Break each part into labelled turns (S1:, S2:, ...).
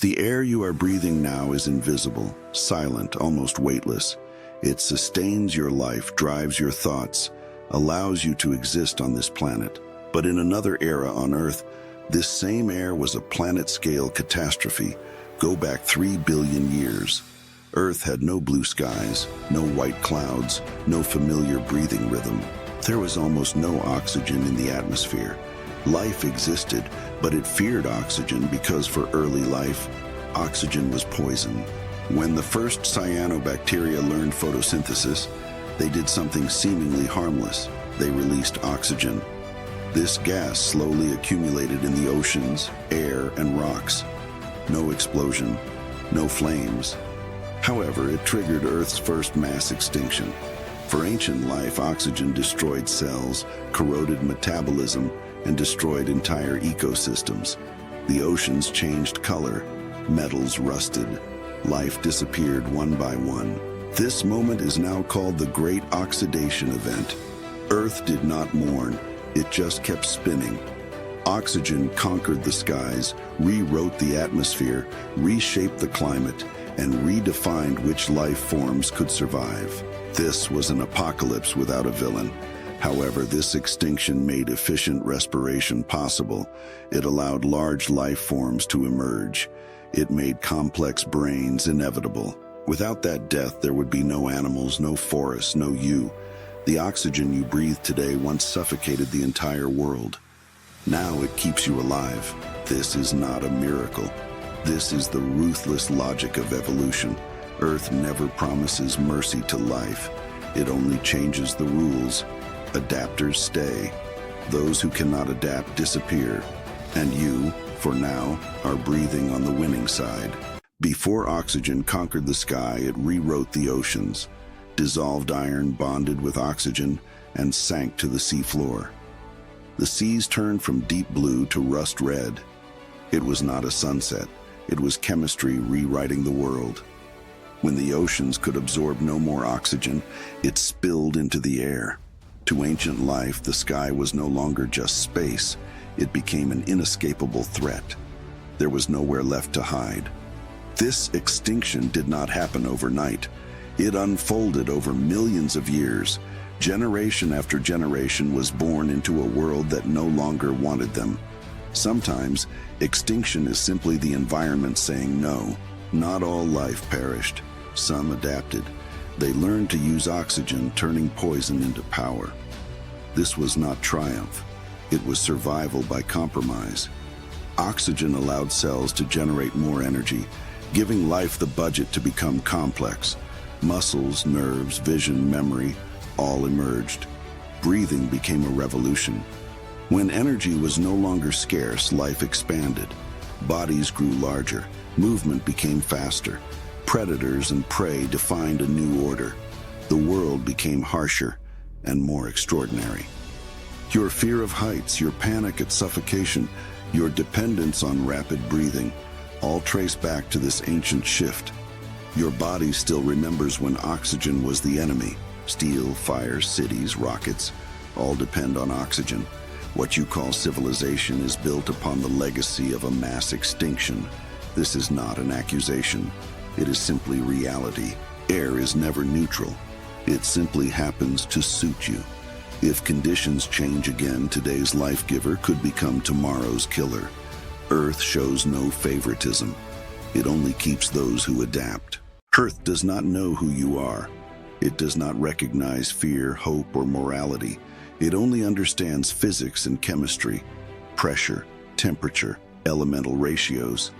S1: The air you are breathing now is invisible, silent, almost weightless. It sustains your life, drives your thoughts, allows you to exist on this planet. But in another era on Earth, this same air was a planet-scale catastrophe. Go back 3 billion years. Earth had no blue skies, no white clouds, no familiar breathing rhythm. There was almost no oxygen in the atmosphere. Life existed, but it feared oxygen because for early life, oxygen was poison. When the first cyanobacteria learned photosynthesis, they did something seemingly harmless. They released oxygen. This gas slowly accumulated in the oceans, air, and rocks. No explosion, no flames. However, it triggered Earth's first mass extinction. For ancient life, oxygen destroyed cells, corroded metabolism, and destroyed entire ecosystems. The oceans changed color, metals rusted, life disappeared one by one. This moment is now called the Great Oxidation Event. Earth did not mourn, it just kept spinning. Oxygen conquered the skies, rewrote the atmosphere, reshaped the climate, and redefined which life forms could survive. This was an apocalypse without a villain. However, this extinction made efficient respiration possible. It allowed large life forms to emerge. It made complex brains inevitable. Without that death, there would be no animals, no forests, no you. The oxygen you breathe today once suffocated the entire world. Now it keeps you alive. This is not a miracle. This is the ruthless logic of evolution. Earth never promises mercy to life. It only changes the rules. Adapters stay. Those who cannot adapt disappear. And you, for now, are breathing on the winning side. Before oxygen conquered the sky, it rewrote the oceans. Dissolved iron bonded with oxygen and sank to the seafloor. The seas turned from deep blue to rust red. It was not a sunset. It was chemistry rewriting the world. When the oceans could absorb no more oxygen, it spilled into the air. To ancient life, the sky was no longer just space. It became an inescapable threat. There was nowhere left to hide. This extinction did not happen overnight. It unfolded over millions of years. Generation after generation was born into a world that no longer wanted them. Sometimes, extinction is simply the environment saying no. Not all life perished. Some adapted. They learned to use oxygen, turning poison into power. This was not triumph. It was survival by compromise. Oxygen allowed cells to generate more energy, giving life the budget to become complex. Muscles, nerves, vision, memory, all emerged. Breathing became a revolution. When energy was no longer scarce, life expanded. Bodies grew larger. Movement became faster. Predators and prey defined a new order. The world became harsher and more extraordinary. Your fear of heights, your panic at suffocation, your dependence on rapid breathing, all trace back to this ancient shift. Your body still remembers when oxygen was the enemy. Steel, fire, cities, rockets, all depend on oxygen. What you call civilization is built upon the legacy of a mass extinction. This is not an accusation. It is simply reality. Air is never neutral. It simply happens to suit you. If conditions change again, today's life-giver could become tomorrow's killer. Earth shows no favoritism. It only keeps those who adapt. Earth does not know who you are. It does not recognize fear, hope, or morality. It only understands physics and chemistry, pressure, temperature, elemental ratios.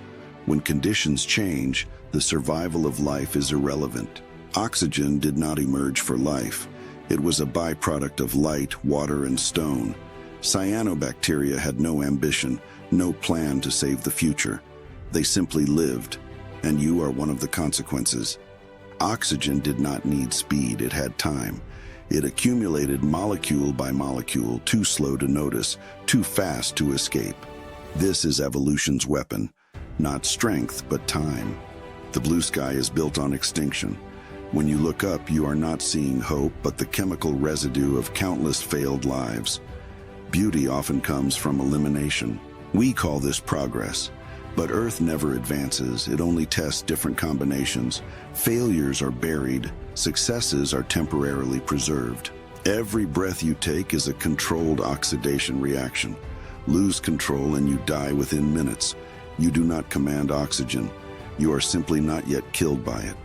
S1: When conditions change, the survival of life is irrelevant. Oxygen did not emerge for life. It was a byproduct of light, water, and stone. Cyanobacteria had no ambition, no plan to save the future. They simply lived, and you are one of the consequences. Oxygen did not need speed, it had time. It accumulated molecule by molecule, too slow to notice, too fast to escape. This is evolution's weapon. Not strength, but time. The blue sky is built on extinction. When you look up, you are not seeing hope, but the chemical residue of countless failed lives. Beauty often comes from elimination. We call this progress. But Earth never advances, it only tests different combinations. Failures are buried, successes are temporarily preserved. Every breath you take is a controlled oxidation reaction. Lose control and you die within minutes. You do not command oxygen. You are simply not yet killed by it.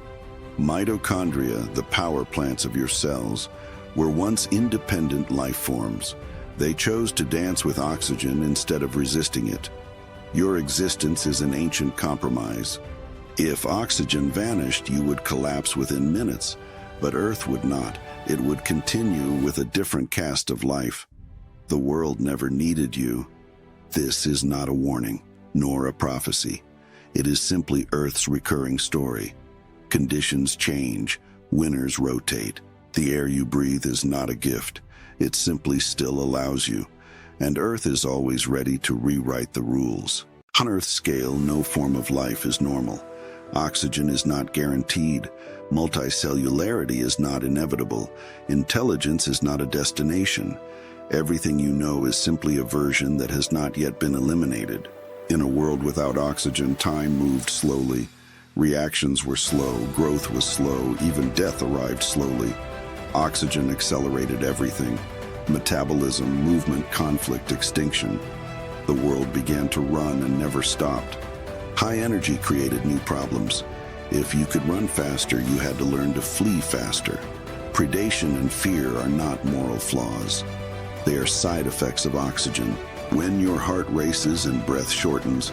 S1: Mitochondria, the power plants of your cells, were once independent life forms. They chose to dance with oxygen instead of resisting it. Your existence is an ancient compromise. If oxygen vanished, you would collapse within minutes, but Earth would not. It would continue with a different cast of life. The world never needed you. This is not a warning, nor a prophecy. It is simply Earth's recurring story. Conditions change, winners rotate. The air you breathe is not a gift. It simply still allows you. And Earth is always ready to rewrite the rules. On Earth's scale, no form of life is normal. Oxygen is not guaranteed. Multicellularity is not inevitable. Intelligence is not a destination. Everything you know is simply a version that has not yet been eliminated. In a world without oxygen, time moved slowly. Reactions were slow, growth was slow, even death arrived slowly. Oxygen accelerated everything. Metabolism, movement, conflict, extinction. The world began to run and never stopped. High energy created new problems. If you could run faster, you had to learn to flee faster. Predation and fear are not moral flaws. They are side effects of oxygen. When your heart races and breath shortens,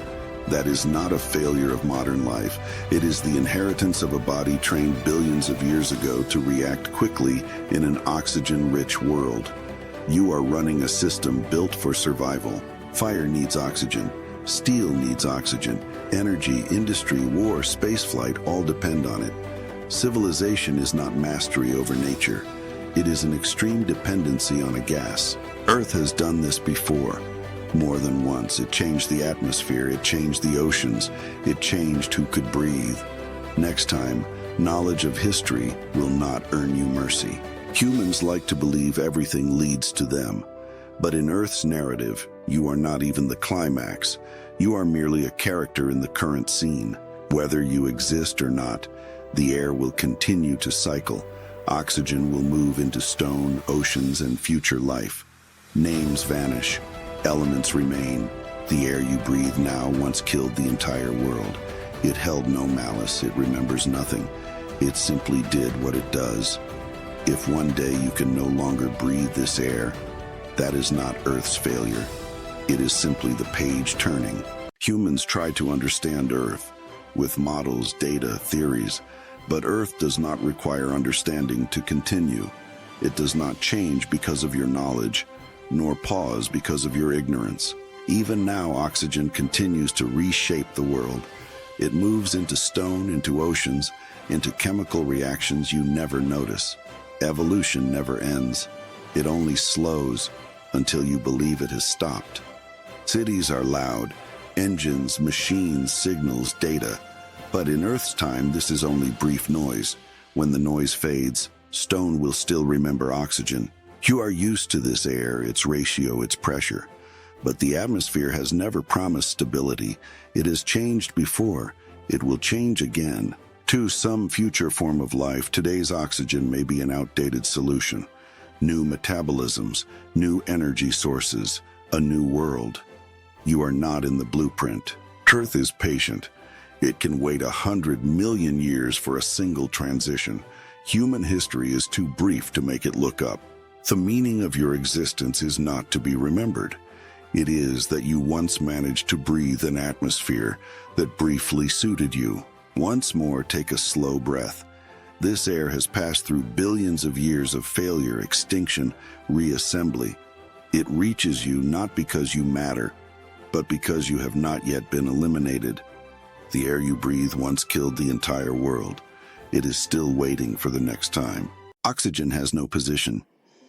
S1: that is not a failure of modern life. It is the inheritance of a body trained billions of years ago to react quickly in an oxygen-rich world. You are running a system built for survival. Fire needs oxygen. Steel needs oxygen. Energy, industry, war, spaceflight all depend on it. Civilization is not mastery over nature. It is an extreme dependency on a gas. Earth has done this before. More than once. It changed the atmosphere, it changed the oceans, it changed who could breathe. Next time, knowledge of history will not earn you mercy. Humans like to believe everything leads to them. But in Earth's narrative, you are not even the climax. You are merely a character in the current scene. Whether you exist or not, the air will continue to cycle. Oxygen will move into stone, oceans, and future life. Names vanish. Elements remain. The air you breathe now once killed the entire world. It held no malice, it remembers nothing. It simply did what it does. If one day you can no longer breathe this air, that is not Earth's failure. It is simply the page turning. Humans try to understand Earth with models, data, theories, but Earth does not require understanding to continue. It does not change because of your knowledge, nor pause because of your ignorance. Even now, oxygen continues to reshape the world. It moves into stone, into oceans, into chemical reactions you never notice. Evolution never ends. It only slows until you believe it has stopped. Cities are loud, engines, machines, signals, data. But in Earth's time, this is only brief noise. When the noise fades, stone will still remember oxygen. You are used to this air, its ratio, its pressure. But the atmosphere has never promised stability. It has changed before. It will change again. To some future form of life, today's oxygen may be an outdated solution. New metabolisms, new energy sources, a new world. You are not in the blueprint. Earth is patient. It can wait 100 million years for a single transition. Human history is too brief to make it look up. The meaning of your existence is not to be remembered. It is that you once managed to breathe an atmosphere that briefly suited you. Once more, take a slow breath. This air has passed through billions of years of failure, extinction, reassembly. It reaches you not because you matter, but because you have not yet been eliminated. The air you breathe once killed the entire world. It is still waiting for the next time. Oxygen has no position.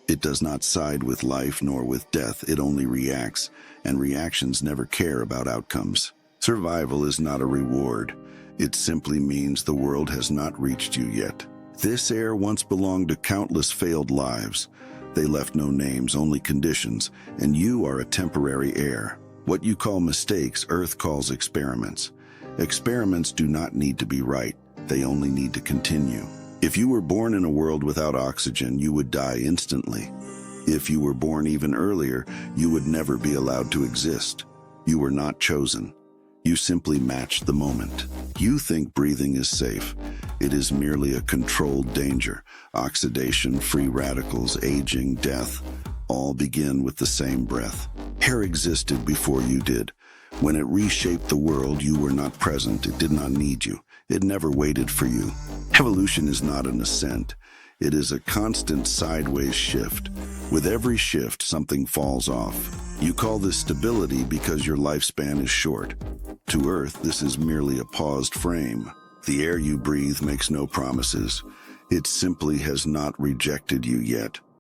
S1: It does not side with life nor with death. It only reacts, and reactions never care about outcomes. Survival is not a reward. It simply means the world has not reached you yet. This air once belonged to countless failed lives. They left no names, only conditions, and you are a temporary heir. What you call mistakes, Earth calls experiments. Experiments do not need to be right, they only need to continue. If you were born in a world without oxygen, you would die instantly. If you were born even earlier, you would never be allowed to exist. You were not chosen. You simply matched the moment. You think breathing is safe. It is merely a controlled danger. Oxidation, free radicals, aging, death, all begin with the same breath. Hair existed before you did. When it reshaped the world, you were not present. It did not need you. It never waited for you. Evolution is not an ascent. It is a constant sideways shift. With every shift, something falls off. You call this stability because your lifespan is short. To Earth, this is merely a paused frame. The air you breathe makes no promises. It simply has not rejected you yet.